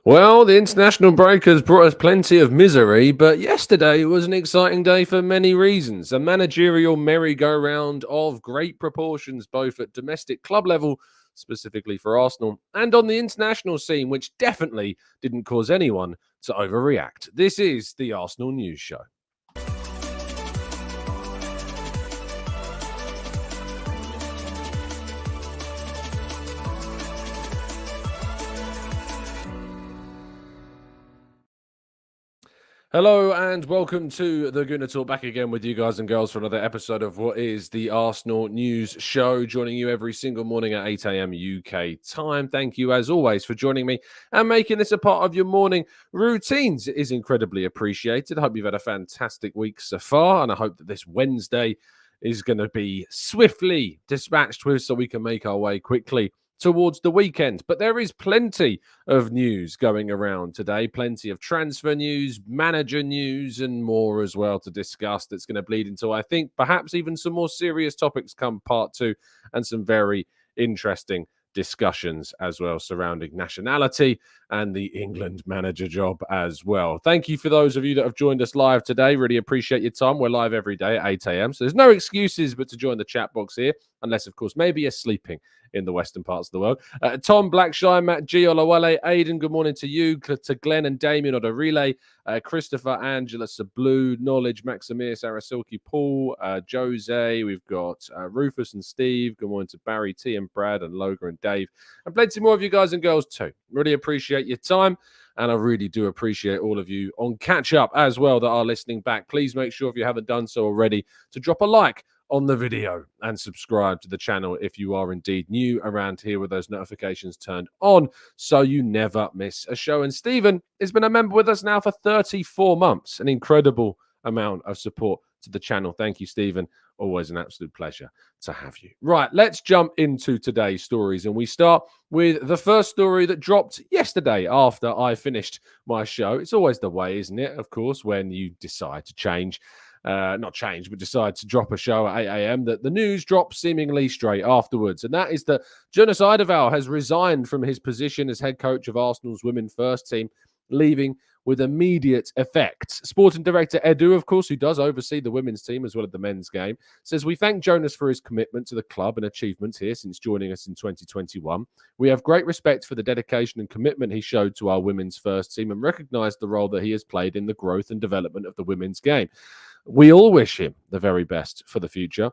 Well, the international break has brought us plenty of misery, but yesterday was an exciting day for many reasons. A managerial merry-go-round of great proportions, both at domestic club level, specifically for Arsenal, and on the international scene, which definitely didn't cause anyone to overreact. This is the Arsenal News Show. Hello and welcome to the Gooner Talk, back again with you guys and girls for another episode of what is the Arsenal News Show, joining you every single morning at 8 a.m. UK time. Thank you as always for joining me and making this a part of your morning routines. It is incredibly appreciated. I hope you've had a fantastic week so far, and I hope that this Wednesday is going to be swiftly dispatched with so we can make our way quickly towards the weekend. But there is plenty of news going around today, plenty of transfer news, manager news, and more as well to discuss. That's going to bleed into, I think, perhaps even some more serious topics come part two, and some very interesting discussions as well surrounding nationality and the England manager job as well. Thank you for those of you that have joined us live today. Really appreciate your time. We're live every day at 8 a.m. So there's no excuses but to join the chat box here, unless, of course, maybe you're sleeping in the western parts of the world. Tom Blackshire, Matt G. Olawale, Aidan, good morning to you, to Glenn and Damien on a relay, Christopher, Angela, Sablu, Knowledge, Maximir, Sarasilki, Paul, Jose, we've got Rufus and Steve, good morning to Barry, T and Brad and Logan and Dave, and plenty more of you guys and girls too. Really appreciate your time. And I really do appreciate all of you on catch up as well that are listening back. Please make sure, if you haven't done so already, to drop a like on the video and subscribe to the channel if you are indeed new around here with those notifications turned on so you never miss a show. And Stephen has been a member with us now for 34 months, an incredible amount of support to the channel. Thank you, Stephen. Always an absolute pleasure to have you. Right, let's jump into today's stories, and we start with the first story that dropped yesterday after I finished my show. It's always the way, isn't it? Of course, when you decide to change, not change, but decide to drop a show at 8 a.m., that the news drops seemingly straight afterwards. And that is that Jonas Eidevall has resigned from his position as head coach of Arsenal's women's first team, leaving with immediate effect. Sporting director Edu, of course, who does oversee the women's team as well as the men's game, says, "We thank Jonas for his commitment to the club and achievements here since joining us in 2021. We have great respect for the dedication and commitment he showed to our women's first team and recognise the role that he has played in the growth and development of the women's game. We all wish him the very best for the future.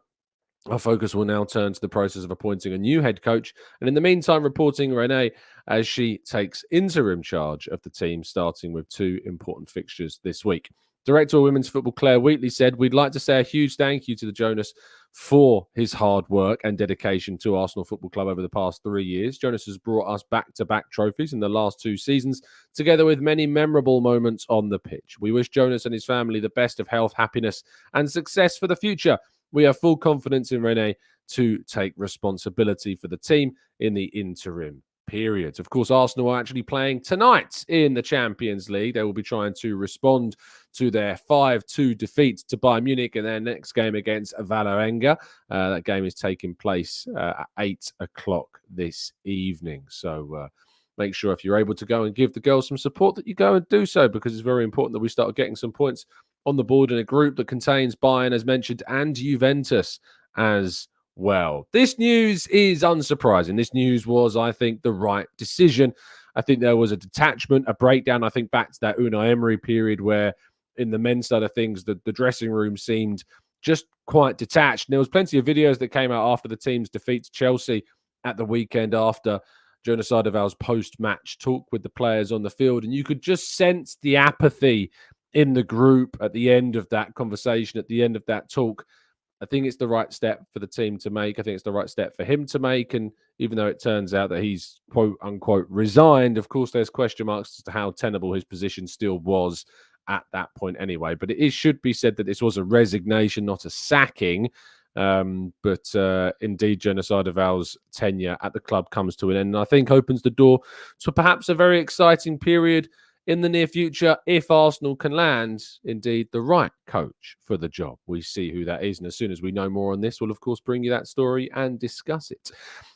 Our focus will now turn to the process of appointing a new head coach, and in the meantime, reporting Renee as she takes interim charge of the team, starting with two important fixtures this week." Director of Women's Football Claire Wheatley said, "We'd like to say a huge thank you to the Jonas for his hard work and dedication to Arsenal Football Club over the past 3 years. Jonas has brought us back-to-back trophies in the last 2 seasons, together with many memorable moments on the pitch. We wish Jonas and his family the best of health, happiness, and success for the future. We have full confidence in Renee to take responsibility for the team in the interim period." Of course, Arsenal are actually playing tonight in the Champions League. They will be trying to respond to their 5-2 defeat to Bayern Munich in their next game against Valerenga. That game is taking place at 8 o'clock this evening. So make sure, if you're able to go and give the girls some support, that you go and do so, because it's very important that we start getting some points on the board in a group that contains Bayern, as mentioned, and Juventus as well. This news is unsurprising. This news was, I think, the right decision. I think there was a detachment, a breakdown, I think, back to that Unai Emery period where, in the men's side of things, the dressing room seemed just quite detached. And there was plenty of videos that came out after the team's defeat to Chelsea at the weekend after Jonas Eidevall's post-match talk with the players on the field. And you could just sense the apathy in the group at the end of that conversation, at the end of that talk. I think it's the right step for the team to make. I think it's the right step for him to make. And even though it turns out that he's, quote unquote, resigned, of course, there's question marks as to how tenable his position still was at that point anyway. But it should be said that this was a resignation, not a sacking. But indeed, Jonas Eidevall's tenure at the club comes to an end, and I think opens the door to perhaps a very exciting period in the near future if Arsenal can land, indeed, the right coach for the job. We see who that is, and as soon as we know more on this, we'll, of course, bring you that story and discuss it.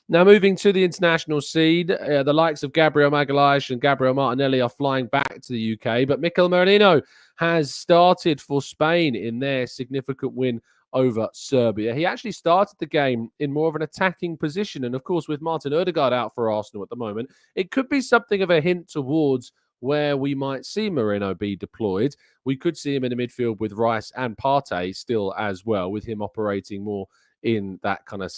Now, moving to the international scene, the likes of Gabriel Magalhaes and Gabriel Martinelli are flying back to the UK, but Mikel Merino has started for Spain in their significant win over Serbia. He actually started the game in more of an attacking position, and of course, with Martin Odegaard out for Arsenal at the moment, it could be something of a hint towards where we might see Merino be deployed. We could see him in the midfield with Rice and Partey still as well, with him operating more in that kind of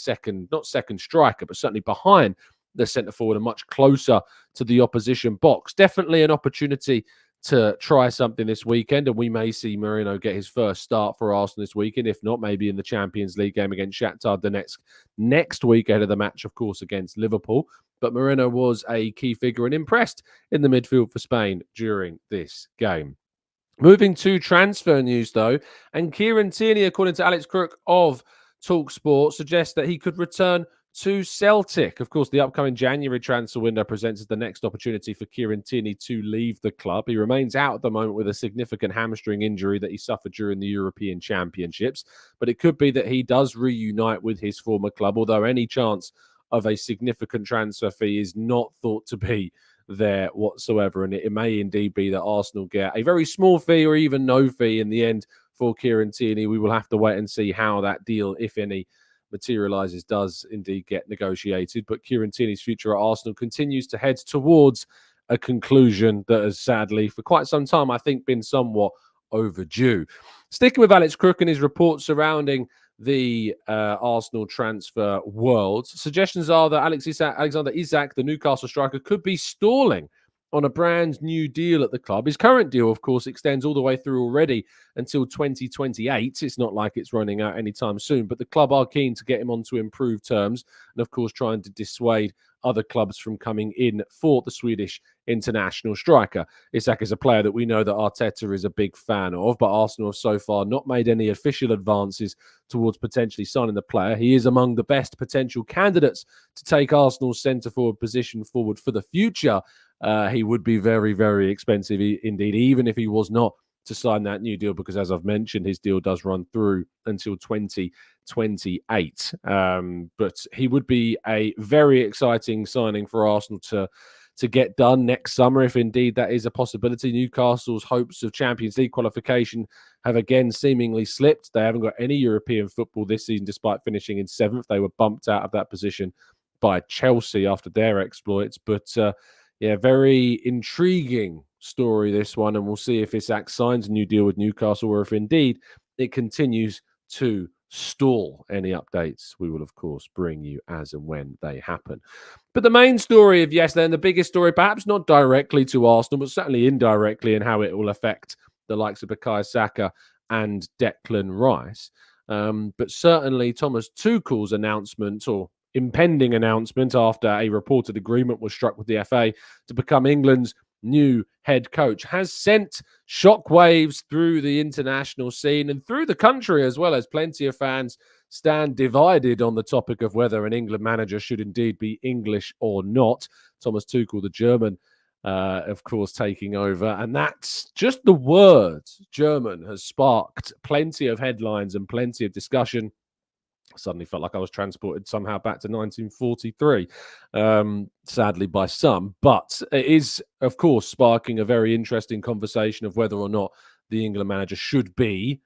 not second striker, but certainly behind the centre forward and much closer to the opposition box. Definitely an opportunity to try something this weekend, and we may see Merino get his first start for Arsenal this weekend. If not, maybe in the Champions League game against Shakhtar the next week ahead of the match, of course, against Liverpool. But Merino was a key figure and impressed in the midfield for Spain during this game. Moving to transfer news, though, and Kieran Tierney, according to Alex Crook of TalkSport, suggests that he could return to Celtic. Of course, the upcoming January transfer window presents the next opportunity for Kieran Tierney to leave the club. He remains out at the moment with a significant hamstring injury that he suffered during the European Championships, but it could be that he does reunite with his former club, although any chance of a significant transfer fee is not thought to be there whatsoever, and it may indeed be that Arsenal get a very small fee or even no fee in the end for Kieran Tierney. We will have to wait and see how that deal, if any, materialises, does indeed get negotiated. But Kieran Tierney's future at Arsenal continues to head towards a conclusion that has sadly, for quite some time, I think, been somewhat overdue. Sticking with Alex Crook and his report surrounding the Arsenal transfer world, suggestions are that Alexander Isak, the Newcastle striker, could be stalling on a brand new deal at the club. His current deal, of course, extends all the way through already until 2028. It's not like it's running out anytime soon, but the club are keen to get him onto improved terms and, of course, trying to dissuade other clubs from coming in for the Swedish international striker. Isak is a player that we know that Arteta is a big fan of, but Arsenal have so far not made any official advances towards potentially signing the player. He is among the best potential candidates to take Arsenal's centre-forward position forward for the future. He would be very, very expensive indeed, even if he was not to sign that new deal, because as I've mentioned, his deal does run through until 2028. But he would be a very exciting signing for Arsenal to get done next summer, if indeed that is a possibility. Newcastle's hopes of Champions League qualification have again seemingly slipped. They haven't got any European football this season, despite finishing in 7th. They were bumped out of that position by Chelsea after their exploits. But yeah, very intriguing story, this one, and we'll see if Isak signs a new deal with Newcastle or if indeed it continues to stall. Any updates we will, of course, bring you as and when they happen. But the main story of yesterday, and the biggest story, perhaps not directly to Arsenal, but certainly indirectly, and how it will affect the likes of Bukayo Saka and Declan Rice. But certainly Thomas Tuchel's announcement, or impending announcement, after a reported agreement was struck with the FA to become England's new head coach, has sent shockwaves through the international scene and through the country as well, as plenty of fans stand divided on the topic of whether an England manager should indeed be English or not. Thomas Tuchel, the German, of course, taking over. And that's just the word German has sparked plenty of headlines and plenty of discussion. Suddenly felt like I was transported somehow back to 1943, sadly by some. But it is, of course, sparking a very interesting conversation of whether or not the England manager should be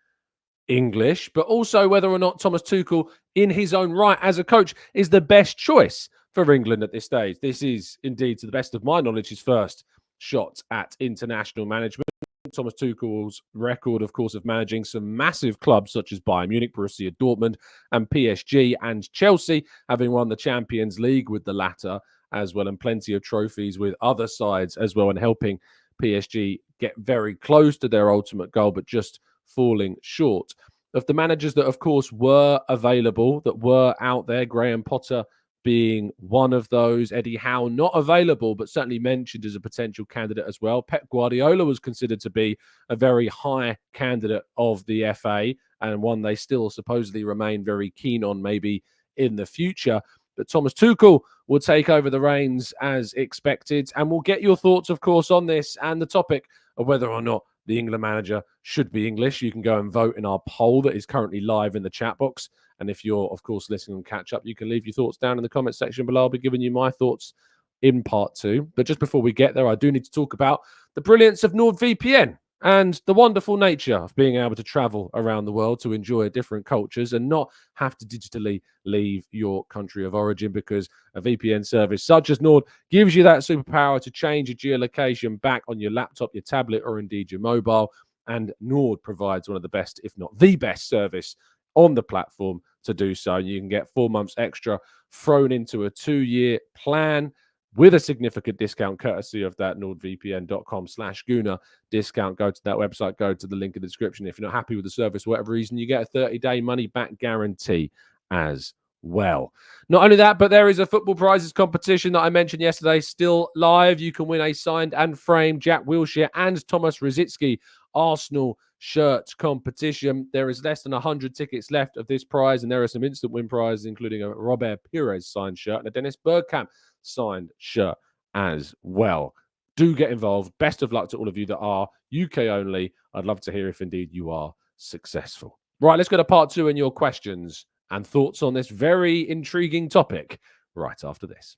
English, but also whether or not Thomas Tuchel, in his own right as a coach, is the best choice for England at this stage. This is indeed, to the best of my knowledge, his first shot at international management. Thomas Tuchel's record, of course, of managing some massive clubs such as Bayern Munich, Borussia Dortmund, and PSG, and Chelsea, having won the Champions League with the latter as well, and plenty of trophies with other sides as well, and helping PSG get very close to their ultimate goal, but just falling short. Of the managers that, of course, were available, that were out there, Graham Potter being one of those. Eddie Howe not available, but certainly mentioned as a potential candidate as well. Pep Guardiola was considered to be a very high candidate of the FA, and one they still supposedly remain very keen on maybe in the future. But Thomas Tuchel will take over the reins as expected. And we'll get your thoughts, of course, on this and the topic of whether or not the England manager should be English. You can go and vote in our poll that is currently live in the chat box. And if you're, of course, listening on catch up, you can leave your thoughts down in the comment section below. I'll be giving you my thoughts in part 2. But just before we get there, I do need to talk about the brilliance of NordVPN and the wonderful nature of being able to travel around the world to enjoy different cultures and not have to digitally leave your country of origin, because a VPN service such as Nord gives you that superpower to change your geolocation back on your laptop, your tablet, or indeed your mobile. And Nord provides one of the best, if not the best service on the platform to do so. You can get 4 months extra thrown into a 2-year plan with a significant discount courtesy of that nordvpn.com/Gooner discount. Go to that website, go to the link in the description. If you're not happy with the service, for whatever reason, you get a 30-day money-back guarantee as well. Not only that, but there is a football prizes competition that I mentioned yesterday still live. You can win a signed and framed Jack Wilshere and Thomas Rosicky Arsenal shirt competition. There is less than 100 tickets left of this prize, and there are some instant win prizes, including a Robert Pires signed shirt and a Dennis Bergkamp signed shirt as well. Do get involved. Best of luck to all of you that are UK only. I'd love to hear if indeed you are successful. Right, let's go to part 2 and your questions and thoughts on this very intriguing topic right after this.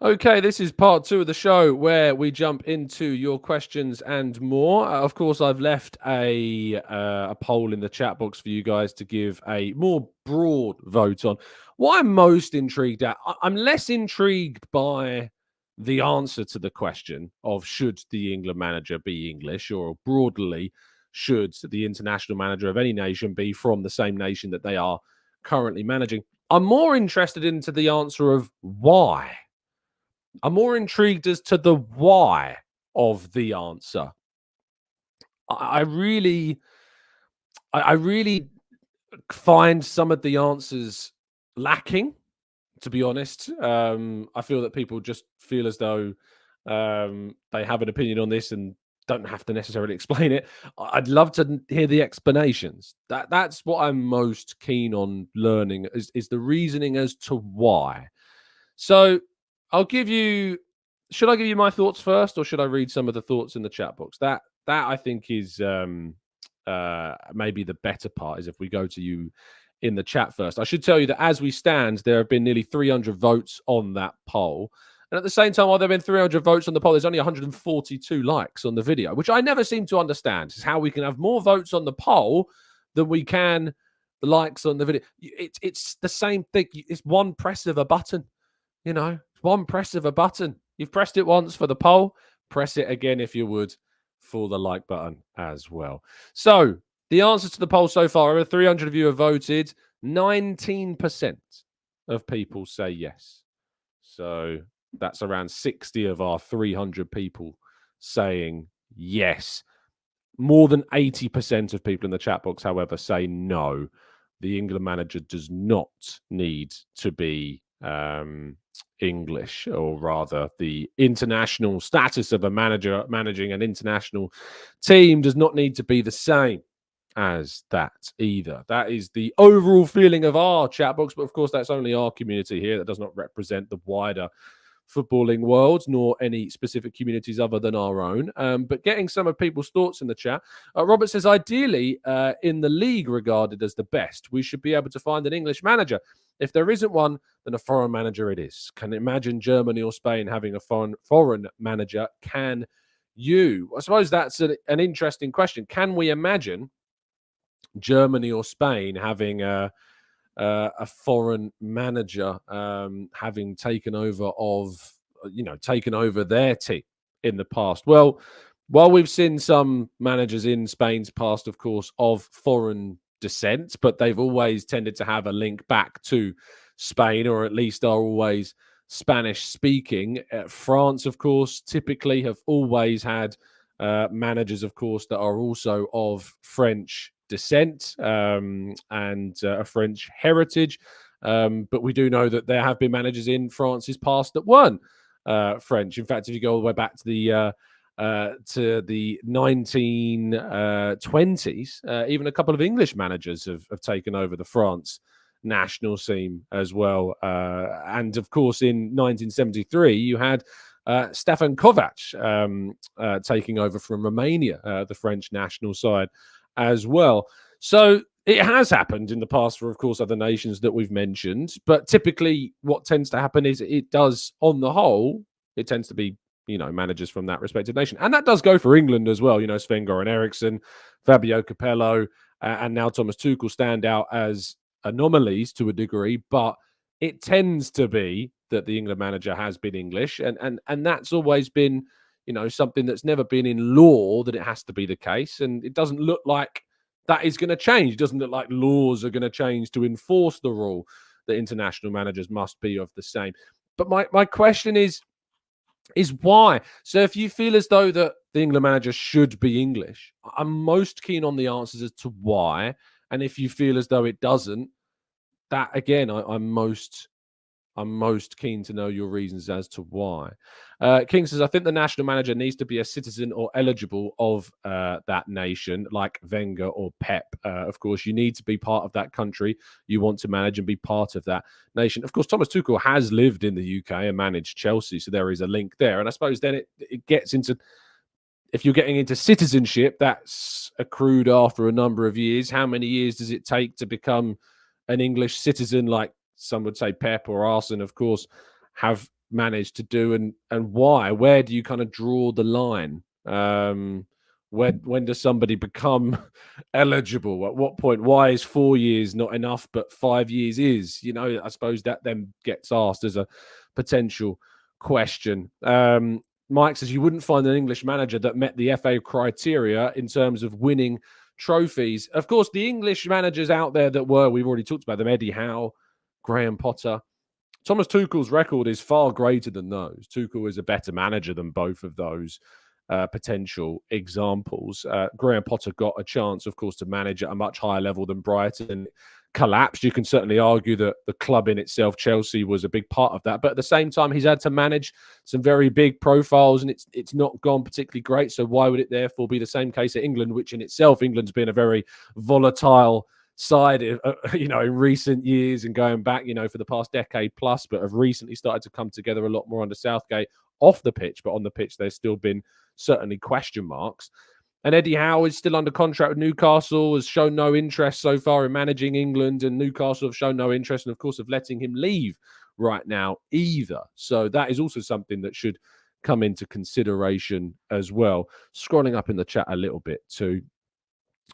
Okay, this is part 2 of the show where we jump into your questions and more. Of course, I've left a poll in the chat box for you guys to give a more broad vote on. What I'm most intrigued at, I'm less intrigued by the answer to the question of should the England manager be English, or broadly, should the international manager of any nation be from the same nation that they are currently managing. I'm more interested into the answer of why. I'm more intrigued as to the why of the answer. I really find some of the answers lacking, to be honest. I feel that people just feel as though they have an opinion on this and don't have to necessarily explain it. I'd love to hear the explanations. That's what I'm most keen on learning, is the reasoning as to why. So I'll give you. Should I give you my thoughts first, or should I read some of the thoughts in the chat box? That I think is maybe the better part, is if we go to you in the chat first. I should tell you that as we stand, there have been nearly 300 votes on that poll. And at the same time, while there have been 300 votes on the poll, there's only 142 likes on the video, which I never seem to understand. Is how we can have more votes on the poll than we can the likes on the video. It's the same thing. It's one press of a button. You know, one press of a button. You've pressed it once for the poll. Press it again, if you would, for the like button as well. So the answers to the poll so far, over 300 of you have voted. 19% of people say yes. So that's around 60 of our 300 people saying yes. More than 80% of people in the chat box, however, say no. The England manager does not need to be English, or rather the international status of a manager managing an international team does not need to be the same as that either. That is the overall feeling of our chat box, but of course that's only our community here. That does not represent the wider footballing world, nor any specific communities other than our own. But getting some of people's thoughts in the chat. Robert says, ideally, in the league regarded as the best, we should be able to find an English manager. If there isn't one, then a foreign manager it is. Can imagine Germany or Spain having a foreign manager. Can you? I suppose that's an interesting question. Can we imagine Germany or Spain having a foreign manager having taken over their team in the past? Well, while we've seen some managers in Spain's past, of course, of foreign descent, but they've always tended to have a link back to Spain, or at least are always Spanish speaking. France, of course, typically have always had managers, of course, that are also of French descent and a French heritage. But we do know that there have been managers in France's past that weren't French. In fact, if you go all the way back to the 1920s, even a couple of English managers have taken over the France national team as well. And of course, in 1973, you had Stefan Kovac taking over from Romania, the French national side as well. So it has happened in the past for, of course, other nations that we've mentioned. But typically what tends to happen is it does, on the whole, it tends to be, managers from that respective nation. And that does go for England as well. Sven-Göran Eriksson, Fabio Capello, and now Thomas Tuchel stand out as anomalies to a degree, but it tends to be that the England manager has been English, and that's always been, something that's never been in law that it has to be the case, and it doesn't look like that is going to change. It doesn't look like laws are going to change to enforce the rule that international managers must be of the same. But my question is why? So if you feel as though that the England manager should be English, I'm most keen on the answers as to why. And if you feel as though it doesn't, that again, I'm most keen to know your reasons as to why. King says, I think the national manager needs to be a citizen or eligible of that nation, like Wenger or Pep. Of course, you need to be part of that country you want to manage and be part of that nation. Of course, Thomas Tuchel has lived in the UK and managed Chelsea, so there is a link there. And I suppose then it gets into, if you're getting into citizenship, that's accrued after a number of years. How many years does it take to become an English citizen, like some would say Pep or Arsene, of course, have managed to do, and why? Where do you kind of draw the line? When does somebody become eligible? At what point? Why is 4 years not enough, but 5 years is? I suppose that then gets asked as a potential question. Mike says you wouldn't find an English manager that met the FA criteria in terms of winning trophies. Of course, the English managers out there that we've already talked about them, Eddie Howe, Graham Potter. Thomas Tuchel's record is far greater than those. Tuchel is a better manager than both of those potential examples. Graham Potter got a chance, of course, to manage at a much higher level than Brighton. Collapsed. You can certainly argue that the club in itself, Chelsea, was a big part of that. But at the same time, he's had to manage some very big profiles, and it's not gone particularly great. So why would it therefore be the same case at England, which in itself, England's been a very volatile side, in recent years and going back, for the past decade plus, but have recently started to come together a lot more under Southgate off the pitch. But on the pitch, there's still been certainly question marks. And Eddie Howe is still under contract with Newcastle, has shown no interest so far in managing England, and Newcastle have shown no interest, and of course, of letting him leave right now either. So that is also something that should come into consideration as well. Scrolling up in the chat a little bit too.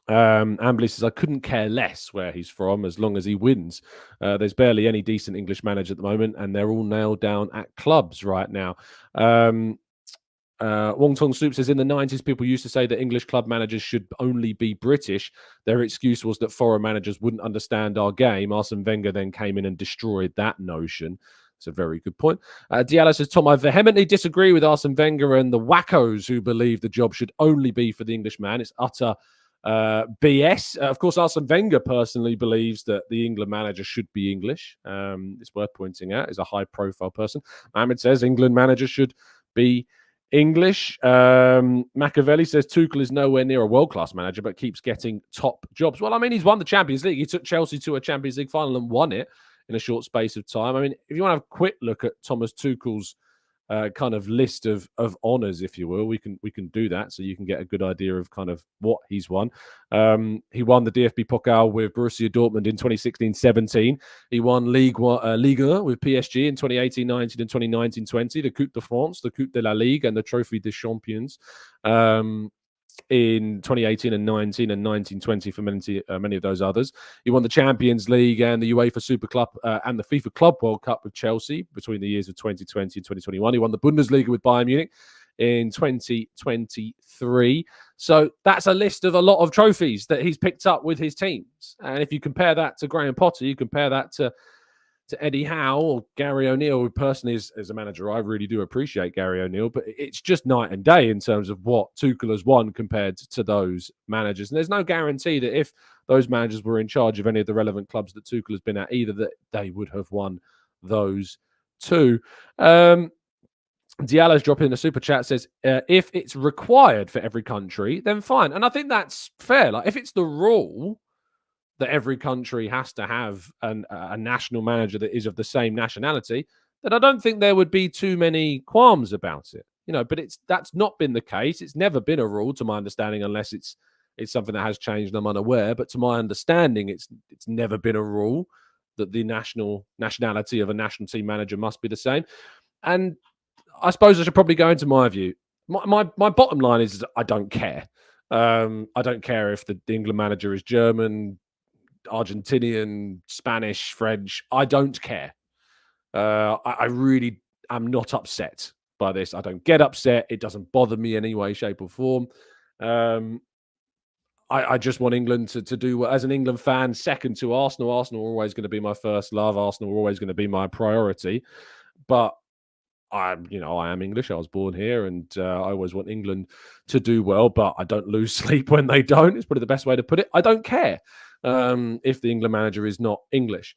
Amberley says, I couldn't care less where he's from as long as he wins. There's barely any decent English manager at the moment, and they're all nailed down at clubs right now. Wong Tong Soup says, in the 90s, people used to say that English club managers should only be British. Their excuse was that foreign managers wouldn't understand our game. Arsene Wenger then came in and destroyed that notion. It's a very good point. Diallo says, Tom, I vehemently disagree with Arsene Wenger and the wackos who believe the job should only be for the English man. It's utter BS. Of course, Arsene Wenger personally believes that the England manager should be English. It's worth pointing out. He's a high-profile person. Mohammed says England manager should be English. Machiavelli says Tuchel is nowhere near a world-class manager, but keeps getting top jobs. Well, I mean, he's won the Champions League. He took Chelsea to a Champions League final and won it in a short space of time. I mean, if you want to have a quick look at Thomas Tuchel's kind of list of honours, if you will, we can do that, so you can get a good idea of kind of what he's won. He won the DFB Pokal with Borussia Dortmund in 2016-17. He won Liga with PSG in 2018-19 and 2019-20. The Coupe de France, the Coupe de la Ligue, and the Trophy des Champions in 2018 and 19 and 1920 for many of those others. He won the Champions League and the UEFA Super Club and the FIFA Club World Cup with Chelsea between the years of 2020 and 2021. He won the Bundesliga with Bayern Munich in 2023. So that's a list of a lot of trophies that he's picked up with his teams. And if you compare that to Graham Potter, you compare that to Eddie Howe or Gary O'Neill, who personally is, as a manager, I really do appreciate Gary O'Neill, but it's just night and day in terms of what Tuchel has won compared to those managers. And there's no guarantee that if those managers were in charge of any of the relevant clubs that Tuchel has been at, either that they would have won those two. Diallo's dropping in a super chat, says, if it's required for every country, then fine. And I think that's fair. Like, if it's the rule that every country has to have a national manager that is of the same nationality, then I don't think there would be too many qualms about it. But that's not been the case. It's never been a rule, to my understanding, unless it's something that has changed and I'm unaware. But to my understanding, it's never been a rule that the nationality of a national team manager must be the same. And I suppose I should probably go into my view. My bottom line is I don't care. I don't care if the England manager is German, Argentinian, Spanish, French. I don't care. I really am not upset by this. I don't get upset. It doesn't bother me in any way, shape, or form. I just want England to do what, as an England fan, second to Arsenal. Arsenal are always going to be my first love. Arsenal are always going to be my priority. But I am English. I was born here, and I always want England to do well. But I don't lose sleep when they don't. It's probably the best way to put it. I don't care if the England manager is not English.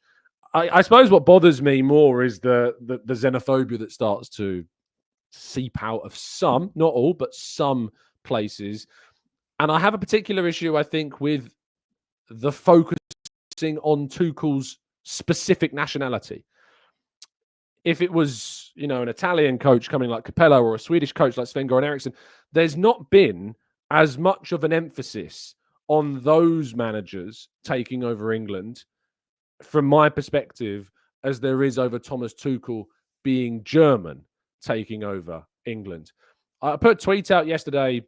I suppose what bothers me more is the xenophobia that starts to seep out of some, not all, but some places. And I have a particular issue, I think, with the focusing on Tuchel's specific nationality. If it was, an Italian coach coming like Capello or a Swedish coach like Sven-Göran Eriksson, there's not been as much of an emphasis on those managers taking over England, from my perspective, as there is over Thomas Tuchel being German taking over England. I put a tweet out yesterday,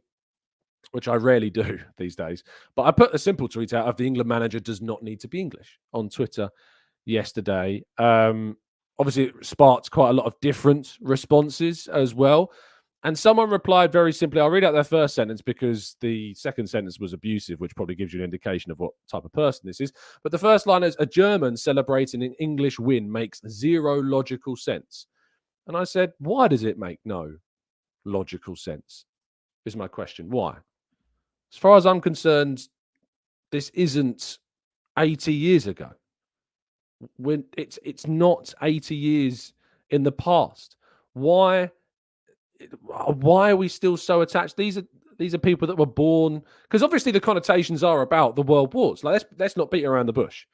which I rarely do these days, but I put a simple tweet out of the England manager does not need to be English on Twitter yesterday. Obviously, it sparked quite a lot of different responses as well. And someone replied very simply. I'll read out their first sentence because the second sentence was abusive, which probably gives you an indication of what type of person this is. But the first line is, a German celebrating an English win makes zero logical sense. And I said, why does it make no logical sense? Is my question. Why? As far as I'm concerned, this isn't 80 years ago. When it's not 80 years in the past. Why are we still so attached? These are people that were born, because obviously the connotations are about the world wars. Like, let's not beat around the bush.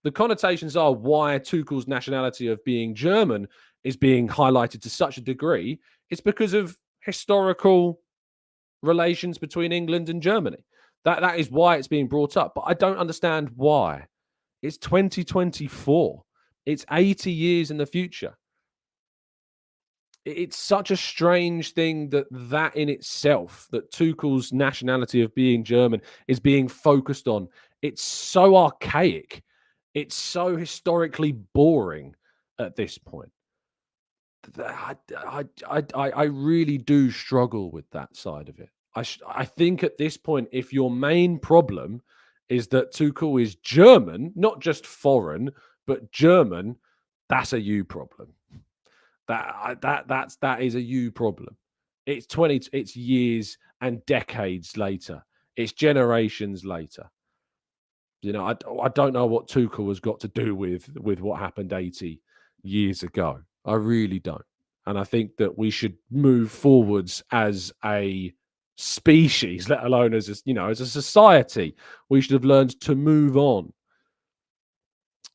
The connotations are why Tuchel's nationality of being German is being highlighted to such a degree. It's because of historical relations between England and Germany. That is why it's being brought up. But I don't understand why. It's 2024. It's 80 years in the future. It's such a strange thing that in itself, that Tuchel's nationality of being German is being focused on. It's so archaic. It's so historically boring at this point. I really do struggle with that side of it. I think at this point, if your main problem is that Tuchel is German, not just foreign, but German, that's a you problem. That is a you problem. It's years and decades later. It's generations later. I don't know what Tuchel has got to do with what happened 80 years ago. I really don't. And I think that we should move forwards as a species, let alone as a society. We should have learned to move on.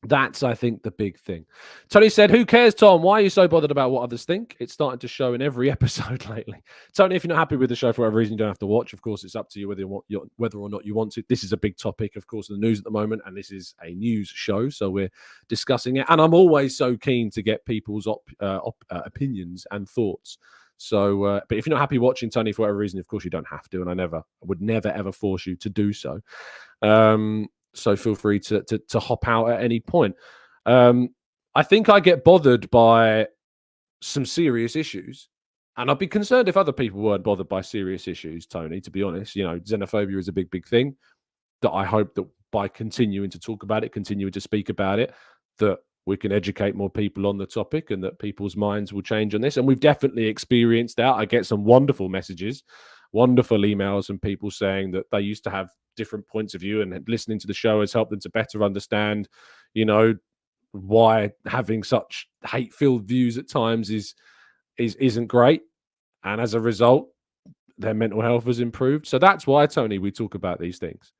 That's, I think, the big thing. Tony said, who cares, Tom? Why are you so bothered about what others think? It's starting to show in every episode lately. Tony, if you're not happy with the show for whatever reason, you don't have to watch. Of course, it's up to you whether or not you want to. This is a big topic, of course, in the news at the moment, and this is a news show, so we're discussing it. And I'm always so keen to get people's opinions and thoughts. So, but if you're not happy watching, Tony, for whatever reason, of course, you don't have to, and I would never, ever force you to do so. So feel free to hop out at any point. I think I get bothered by some serious issues, and I'd be concerned if other people weren't bothered by serious issues, Tony, to be honest. Xenophobia is a big, big thing that I hope that by continuing to talk about it, continuing to speak about it, that we can educate more people on the topic and that people's minds will change on this. And we've definitely experienced that. I get some wonderful messages, wonderful emails and people saying that they used to have different points of view, and listening to the show has helped them to better understand, why having such hate-filled views at times is isn't great, and as a result, their mental health has improved. So that's why, Tony, we talk about these things.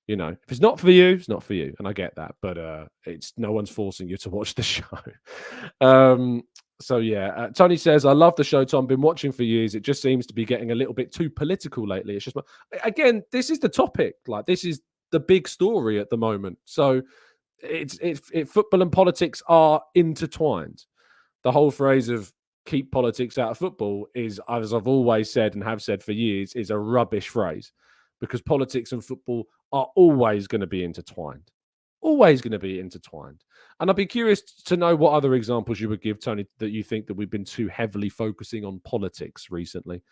If it's not for you, it's not for you, and I get that. But it's no one's forcing you to watch the show. So yeah, Tony says, "I love the show, Tom. Been watching for years. It just seems to be getting a little bit too political lately. It's just again, this is the topic. Like this is the big story at the moment. So it's football and politics are intertwined. The whole phrase of keep politics out of football is, as I've always said and have said for years, is a rubbish phrase because politics and football are always going to be intertwined. Always going to be intertwined. And I'd be curious to know what other examples you would give, Tony, that you think that we've been too heavily focusing on politics recently.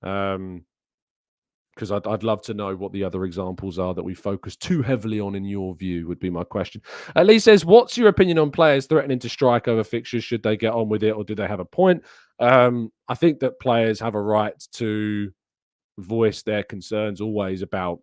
Because I'd love to know what the other examples are that we focus too heavily on in your view, would be my question. Lee says, what's your opinion on players threatening to strike over fixtures? Should they get on with it or do they have a point? I think that players have a right to voice their concerns always about,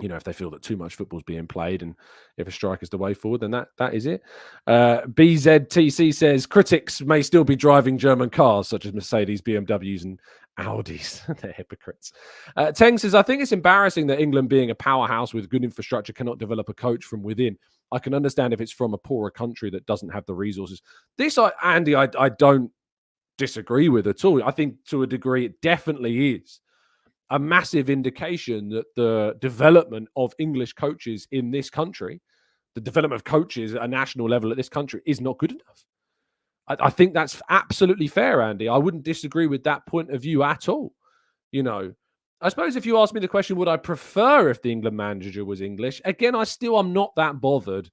if they feel that too much football's being played and if a strike is the way forward, then that is it. BZTC says critics may still be driving German cars such as Mercedes, BMWs and Audis. They're hypocrites. Teng says, I think it's embarrassing that England, being a powerhouse with good infrastructure, cannot develop a coach from within. I can understand if it's from a poorer country that doesn't have the resources. This, Andy, I don't disagree with at all. I think to a degree it definitely is a massive indication that the development of English coaches in this country, the development of coaches at a national level at this country is not good enough. I think that's absolutely fair, Andy. I wouldn't disagree with that point of view at all. I suppose if you ask me the question, would I prefer if the England manager was English? Again, I'm not that bothered.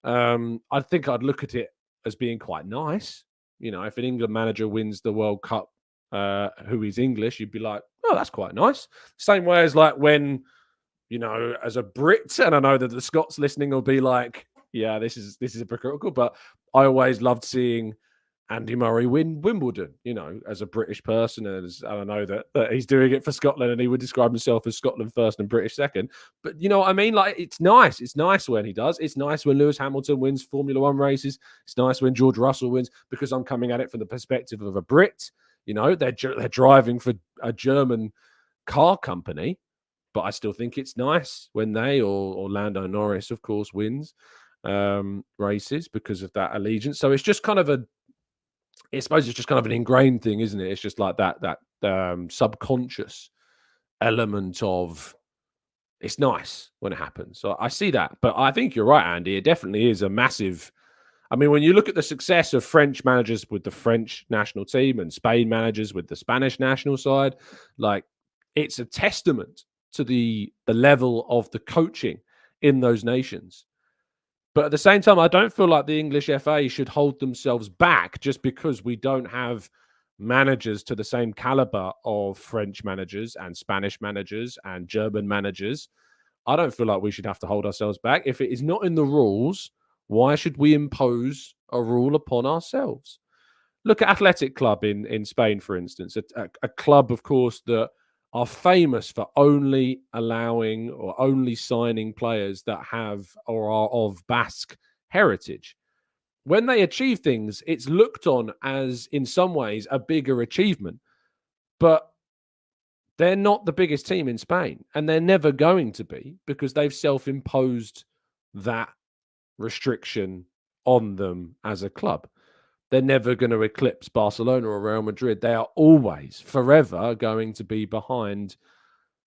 I think I'd look at it as being quite nice. If an England manager wins the World Cup, who is English, you'd be like, oh, that's quite nice. Same way as like when, as a Brit, and I know that the Scots listening will be like, yeah, this is hypocritical, but I always loved seeing Andy Murray win Wimbledon, as a British person, and I know that he's doing it for Scotland, and he would describe himself as Scotland first and British second. But you know what I mean? Like, it's nice. It's nice when he does. It's nice when Lewis Hamilton wins Formula One races. It's nice when George Russell wins, because I'm coming at it from the perspective of a Brit. They're driving for a German car company, but I still think it's nice when they or Lando Norris, of course, wins races because of that allegiance. So it's just kind of I suppose it's just kind of an ingrained thing, isn't it? It's just like that subconscious element of it's nice when it happens. So I see that, but I think you're right, Andy. It definitely is a massive. I mean, when you look at the success of French managers with the French national team and Spain managers with the Spanish national side, like, it's a testament to the level of the coaching in those nations. But at the same time, I don't feel like the English FA should hold themselves back just because we don't have managers to the same caliber of French managers and Spanish managers and German managers. I don't feel like we should have to hold ourselves back. If it is not in the rules, why should we impose a rule upon ourselves? Look at Athletic Club in Spain, for instance, a club, of course, that are famous for only allowing or only signing players that have or are of Basque heritage. When they achieve things, it's looked on as, in some ways, a bigger achievement. But they're not the biggest team in Spain, and they're never going to be, because they've self-imposed that restriction on them as a club. They're never going to eclipse Barcelona or Real Madrid. They are always, forever going to be behind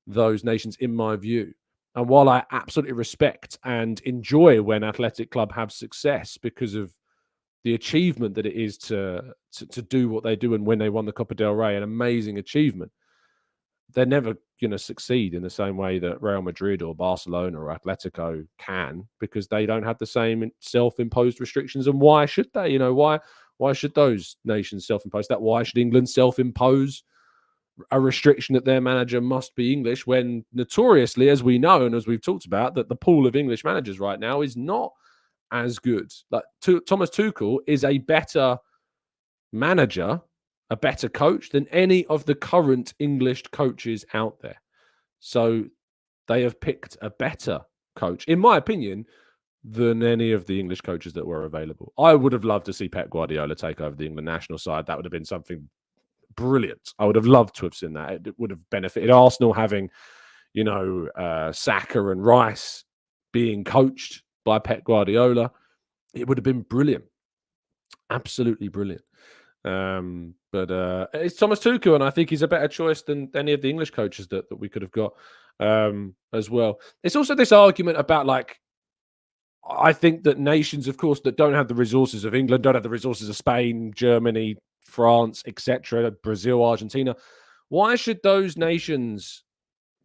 those nations, in my view. And while I absolutely respect and enjoy when Athletic Club have success because of the achievement that it is to do what they do, and when they won the Copa del Rey, an amazing achievement, they're never going to succeed in the same way that Real Madrid or Barcelona or Atletico can, because they don't have the same self-imposed restrictions. And why should they? Why should those nations self-impose that? Why should England self-impose a restriction that their manager must be English, when notoriously, as we know and as we've talked about, that the pool of English managers right now is not as good? Like, Thomas Tuchel is a better manager, a better coach than any of the current English coaches out there. So they have picked a better coach. In my opinion, than any of the English coaches that were available. I would have loved to see Pep Guardiola take over the England national side. That would have been something brilliant. I would have loved to have seen that. It would have benefited Arsenal having, Saka and Rice being coached by Pep Guardiola. It would have been brilliant. Absolutely brilliant. But it's Thomas Tuchel, and I think he's a better choice than any of the English coaches that we could have got as well. It's also this argument about, like, I think that nations, of course, that don't have the resources of England, don't have the resources of Spain, Germany, France, etc., Brazil, Argentina, why should those nations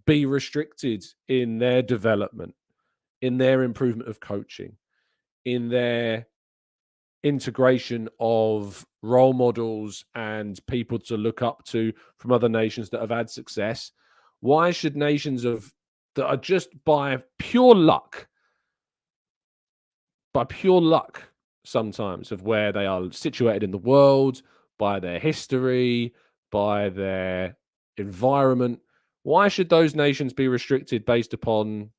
be restricted in their development, in their improvement of coaching, in their integration of role models and people to look up to from other nations that have had success? Why should nations that are just by pure luck sometimes of where they are situated in the world, by their history, by their environment, why should those nations be restricted based upon,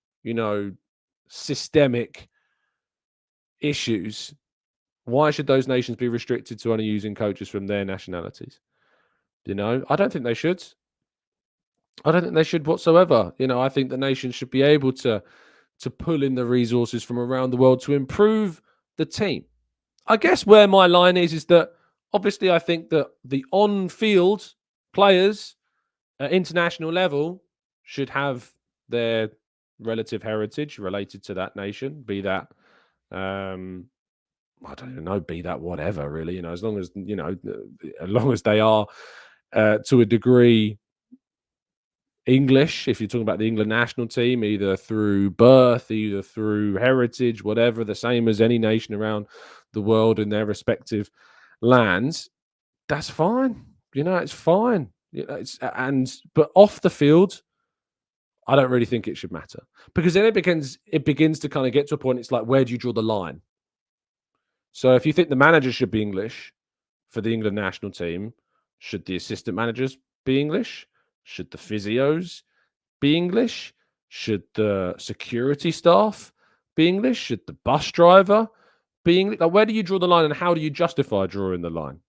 systemic issues? Why should those nations be restricted to only using coaches from their nationalities? I don't think they should. I don't think they should whatsoever. I think the nations should be able to pull in the resources from around the world to improve the team. I guess where my line is that obviously I think that the on-field players at international level should have their relative heritage related to that nation, be that, I don't even know, be that whatever, really, as long as, as long as they are to a degree English, if you're talking about the England national team, either through birth, either through heritage, whatever, the same as any nation around the world in their respective lands, that's fine. It's fine. But off the field, I don't really think it should matter, because then it begins to kind of get to a point. It's like, where do you draw the line? So if you think the manager should be English for the England national team, should the assistant managers be English? Should the physios be English? Should the security staff be English? Should the bus driver be English? Like, where do you draw the line, and how do you justify drawing the line?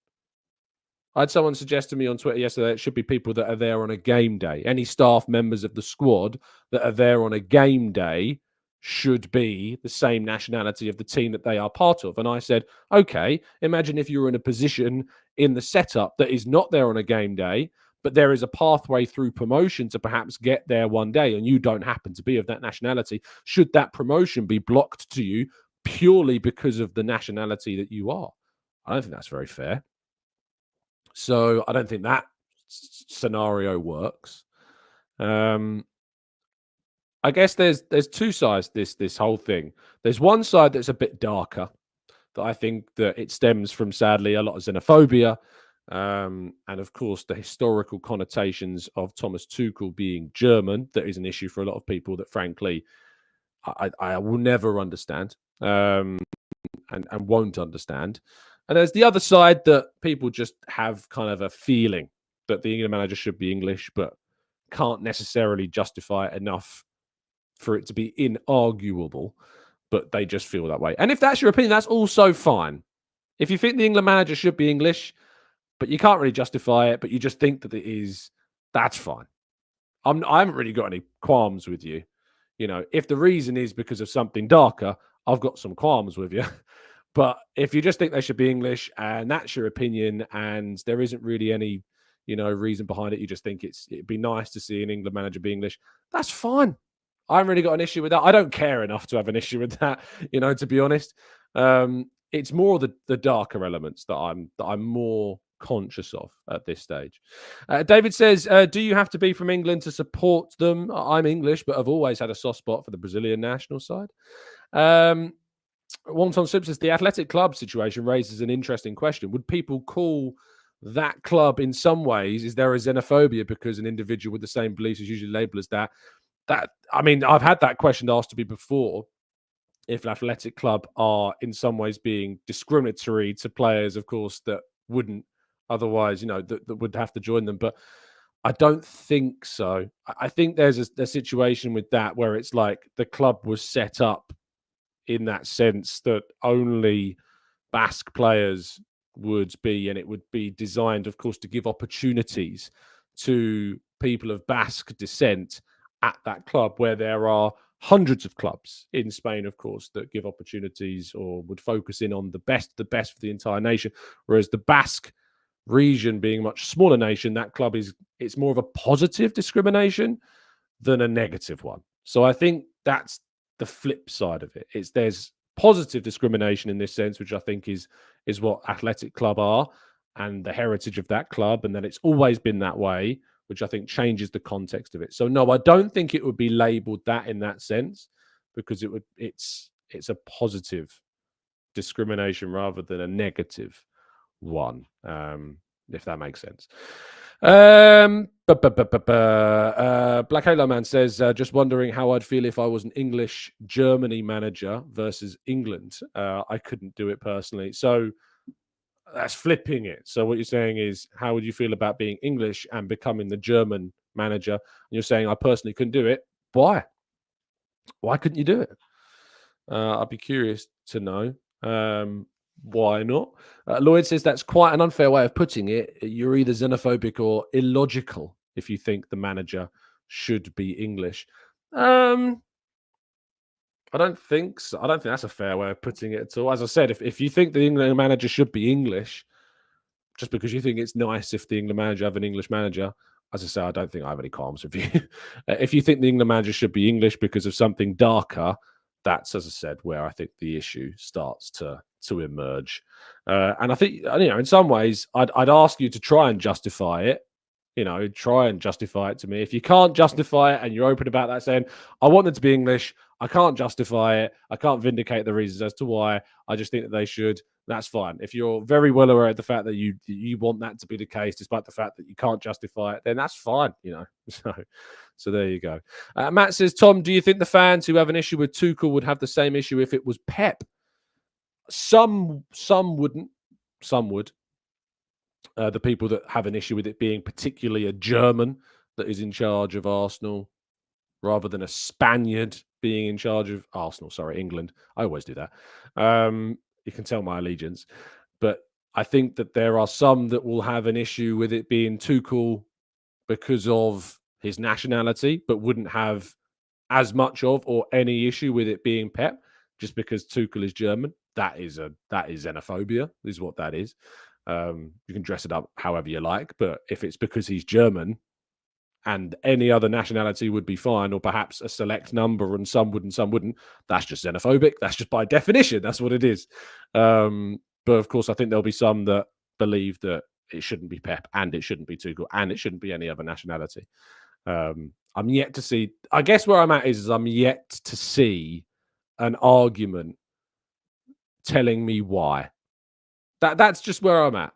I had someone suggest to me on Twitter yesterday it should be people that are there on a game day. Any staff members of the squad that are there on a game day should be the same nationality of the team that they are part of. And I said, okay, imagine if you were in a position in the setup that is not there on a game day, but there is a pathway through promotion to perhaps get there one day, and you don't happen to be of that nationality. Should that promotion be blocked to you purely because of the nationality that you are? I don't think that's very fair. So I don't think that scenario works. I guess there's two sides to this whole thing. There's one side that's a bit darker, that I think that it stems from, sadly, a lot of xenophobia, and of course the historical connotations of Thomas Tuchel being German. That is an issue for a lot of people that, frankly, I will never understand, and won't understand. And there's the other side that people just have kind of a feeling that the England manager should be English, but can't necessarily justify it enough for it to be inarguable, but they just feel that way. And if that's your opinion, that's also fine. If you think the England manager should be English, but you can't really justify it, but you just think that it is, that's fine. I haven't really got any qualms with you. If the reason is because of something darker, I've got some qualms with you. But if you just think they should be English and that's your opinion, and there isn't really any, reason behind it, you just think it'd be nice to see an England manager be English, that's fine. I haven't really got an issue with that. I don't care enough to have an issue with that, to be honest. It's more the darker elements that I'm more conscious of at this stage. David says, do you have to be from England to support them? I'm English, but I've always had a soft spot for the Brazilian national side. Wonton Sip says, the athletic club situation raises an interesting question. Would people call that club in some ways, is there a xenophobia because an individual with the same beliefs is usually labeled as that? I've had that question asked to me before, if an athletic club are in some ways being discriminatory to players, of course, that wouldn't otherwise, that would have to join them. But I don't think so. I think there's a situation with that where it's like the club was set up in that sense that only Basque players would be, and it would be designed, of course, to give opportunities to people of Basque descent at that club, where there are hundreds of clubs in Spain, of course, that give opportunities or would focus in on the best for the entire nation. Whereas the Basque region, being a much smaller nation, that club it's more of a positive discrimination than a negative one. So I think that's the flip side of it. There's positive discrimination in this sense, which I think is what Athletic Club are and the heritage of that club, and that it's always been that way, which I think changes the context of it. So no, I don't think it would be labeled that in that sense, because it's a positive discrimination rather than a negative one, if that makes sense. Black Halo Man says, just wondering how I'd feel if I was an English Germany manager versus England. I couldn't do it personally. So that's flipping it. So what you're saying is, how would you feel about being English and becoming the German manager? And you're saying, I personally couldn't do it. Why? Why couldn't you do it? I'd be curious to know. Why not? Lloyd says that's quite an unfair way of putting it. You're either xenophobic or illogical if you think the manager should be English. I don't think so. I don't think that's a fair way of putting it at all. As I said, if you think the England manager should be English, just because you think it's nice if the England manager have an English manager, as I say, I don't think I have any qualms with you. If you think the England manager should be English because of something darker, that's, as I said, where I think the issue starts to emerge. And I think, in some ways, I'd ask you to try and justify it. Try and justify it to me. If you can't justify it and you're open about that, saying, I want them to be English, I can't justify it, I can't vindicate the reasons as to why, I just think that they should, that's fine. If you're very well aware of the fact that you want that to be the case, despite the fact that you can't justify it, then that's fine, So there you go. Matt says, Tom, do you think the fans who have an issue with Tuchel would have the same issue if it was Pep? Some wouldn't, some would. The people that have an issue with it being particularly a German that is in charge of Arsenal rather than a Spaniard being in charge of England. I always do that. You can tell my allegiance. But I think that there are some that will have an issue with it being Tuchel because of his nationality, but wouldn't have as much of or any issue with it being Pep just because Tuchel is German. That is xenophobia, is what that is. You can dress it up however you like, but if it's because he's German and any other nationality would be fine, or perhaps a select number and some wouldn't, that's just xenophobic. That's just by definition, that's what it is. But of course, I think there'll be some that believe that it shouldn't be Pep and it shouldn't be Tuchel and it shouldn't be any other nationality. I'm yet to see, I guess where I'm at is I'm yet to see an argument telling me why. That's just where I'm at.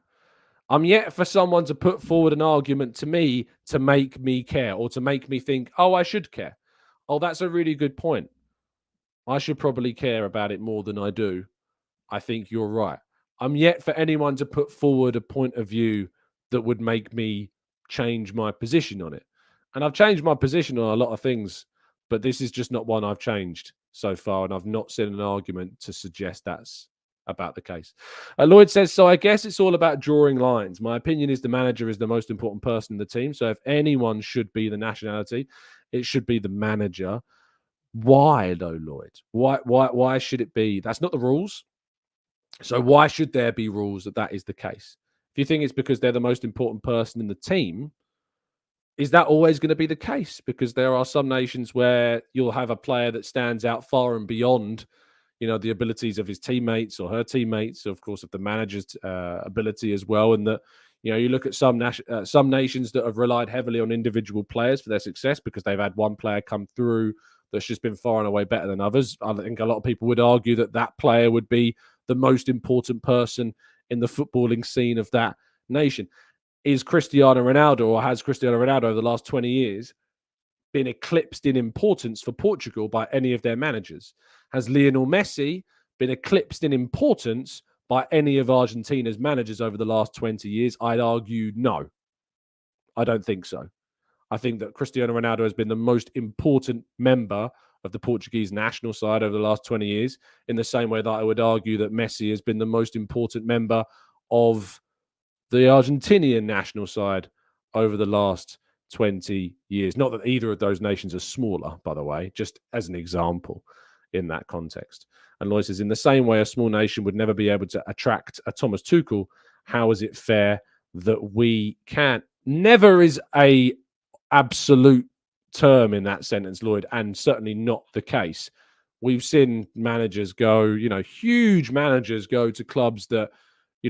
I'm yet for someone to put forward an argument to me to make me care or to make me think, oh, I should care. Oh, that's a really good point. I should probably care about it more than I do. I think you're right. I'm yet for anyone to put forward a point of view that would make me change my position on it. And I've changed my position on a lot of things, but this is just not one I've changed so far. And I've not seen an argument to suggest that's about the case. Lloyd says, so I guess it's all about drawing lines. My opinion is the manager is the most important person in the team. So if anyone should be the nationality, it should be the manager. Why though, Lloyd? Why should it be? That's not the rules. So why should there be rules that is the case? If you think it's because they're the most important person in the team, is that always going to be the case? Because there are some nations where you'll have a player that stands out far and beyond the abilities of his teammates or her teammates, of course, of the manager's ability as well. And that, you look at some nations that have relied heavily on individual players for their success because they've had one player come through that's just been far and away better than others. I think a lot of people would argue that player would be the most important person in the footballing scene of that nation. Is Cristiano Ronaldo, or has Cristiano Ronaldo over the last 20 years been eclipsed in importance for Portugal by any of their managers? Has Lionel Messi been eclipsed in importance by any of Argentina's managers over the last 20 years? I'd argue no. I don't think so. I think that Cristiano Ronaldo has been the most important member of the Portuguese national side over the last 20 years, in the same way that I would argue that Messi has been the most important member of the Argentinian national side over the last 20 years. Not that either of those nations are smaller, by the way, just as an example in that context. And Lloyd says, in the same way, a small nation would never be able to attract a Thomas Tuchel. How is it fair that we can't? Never is a absolute term in that sentence, Lloyd, and certainly not the case. We've seen managers go, huge managers go to clubs that,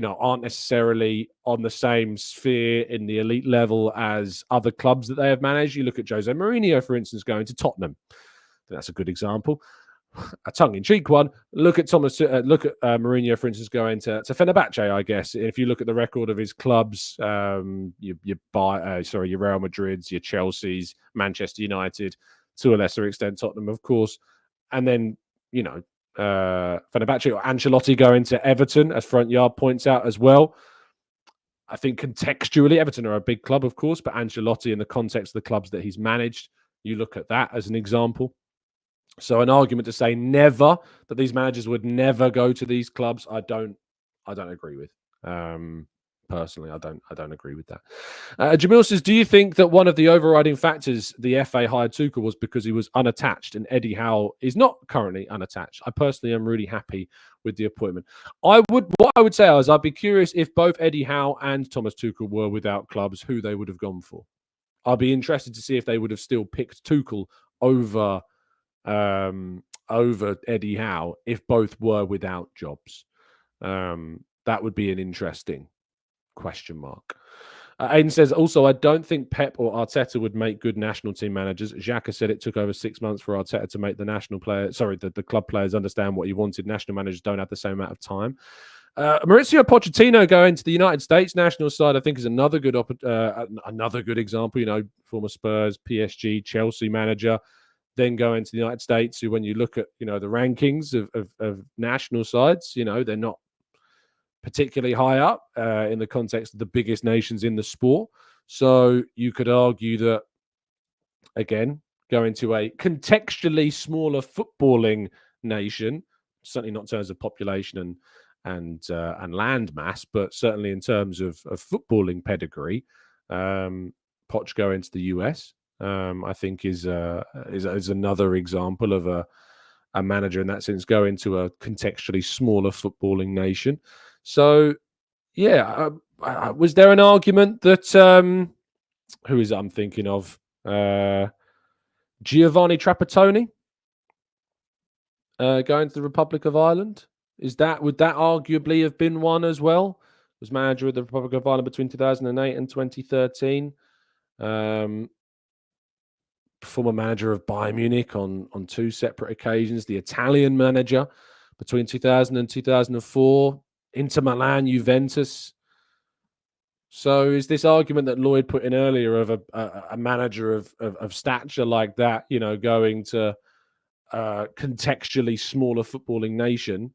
aren't necessarily on the same sphere in the elite level as other clubs that they have managed. You look at Jose Mourinho, for instance, going to Tottenham. I think that's a good example. A tongue-in-cheek one. Look at Mourinho, for instance, going to Fenerbahce. I guess if you look at the record of his clubs, your Real Madrids, your Chelseas, Manchester United, to a lesser extent Tottenham, of course, and then Fenerbahce or Ancelotti going to Everton, as Front Yard points out as well. I think contextually, Everton are a big club, of course, but Ancelotti, in the context of the clubs that he's managed, you look at that as an example. So an argument to say never, that these managers would never go to these clubs, I don't agree with. Personally, I don't agree with that. Jamil says, do you think that one of the overriding factors the FA hired Tuchel was because he was unattached and Eddie Howe is not currently unattached? I personally am really happy with the appointment. What I would say is I'd be curious if both Eddie Howe and Thomas Tuchel were without clubs, who they would have gone for. I'd be interested to see if they would have still picked Tuchel over Eddie Howe if both were without jobs. That would be an interesting question mark. Aiden says, also, I don't think Pep or Arteta would make good national team managers. Xhaka said it took over 6 months for Arteta to make the club players understand what he wanted. National managers don't have the same amount of time. Mauricio Pochettino going to the United States national side, I think, is another good example. Former Spurs, PSG, Chelsea manager, then going to the United States, who, when you look at the rankings of national sides, they're not particularly high up in the context of the biggest nations in the sport. So you could argue that, again, going to a contextually smaller footballing nation, certainly not in terms of population and land mass, but certainly in terms of footballing pedigree, Poch going to the US, I think is another example of a manager in that sense going to a contextually smaller footballing nation. So, yeah, was there an argument that who is it I'm thinking of? Giovanni Trapattoni going to the Republic of Ireland? Would that arguably have been one as well? Was manager of the Republic of Ireland between 2008 and 2013. Former manager of Bayern Munich on two separate occasions. The Italian manager between 2000 and 2004. Inter Milan, Juventus. So is this argument that Lloyd put in earlier of a manager of stature like that, going to a contextually smaller footballing nation?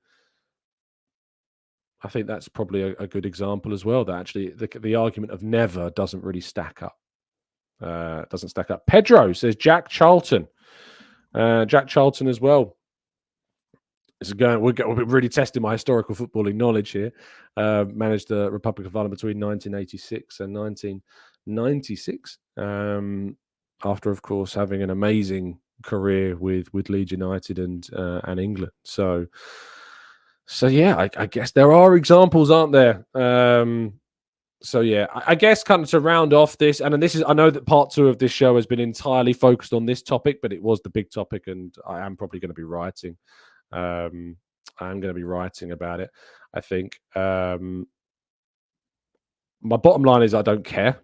I think that's probably a good example as well, that actually the argument of never doesn't really stack up. Doesn't stack up. Pedro says Jack Charlton. Jack Charlton as well. We're really testing my historical footballing knowledge here. Managed the Republic of Ireland between 1986 and 1996. After, of course, having an amazing career with Leeds United and England. So yeah, I guess there are examples, aren't there? So yeah, I guess kind of to round off this, and this is, I know that part 2 of this show has been entirely focused on this topic, but it was the big topic, and I am probably going to be writing. I'm going to be writing about it, I think. My bottom line is I don't care.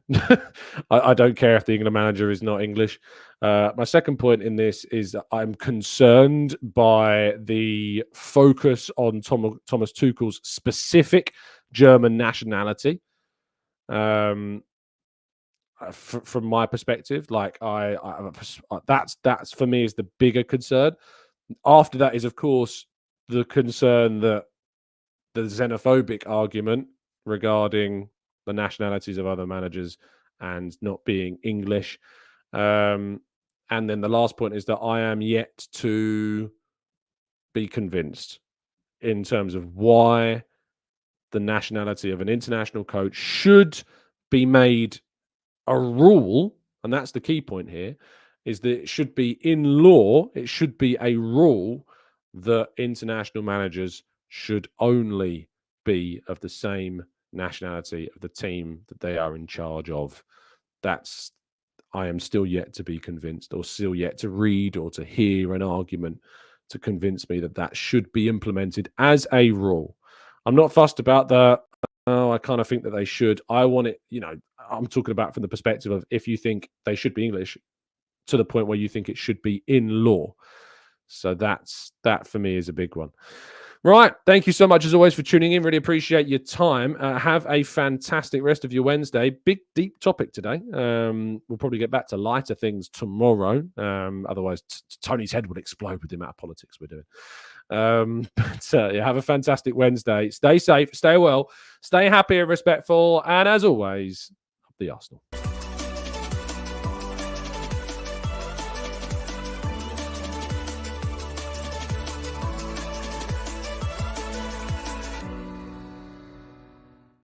I don't care if the England manager is not English. My second point in this is that I'm concerned by the focus on Thomas Tuchel's specific German nationality. From my perspective, like that's for me is the bigger concern. After that is, of course, the concern that the xenophobic argument regarding the nationalities of other managers and not being English. And And then the last point is that I am yet to be convinced in terms of why the nationality of an international coach should be made a rule. And that's the key point here, is that it should be in law, it should be a rule that international managers should only be of the same nationality of the team that they are in charge of. I am still yet to be convinced, or still yet to read or to hear an argument to convince me that that should be implemented as a rule. I'm not fussed about the, I kind of think that they should. I want it, I'm talking about from the perspective of if you think they should be English to the point where you think it should be in law. So that for me is a big one. Right. Thank you so much, as always, for tuning in. Really appreciate your time. Have a fantastic rest of your Wednesday. Big, deep topic today. We'll probably get back to lighter things tomorrow. Otherwise, Tony's head would explode with the amount of politics we're doing. But have a fantastic Wednesday. Stay safe, stay well, stay happy and respectful. And as always, the Arsenal.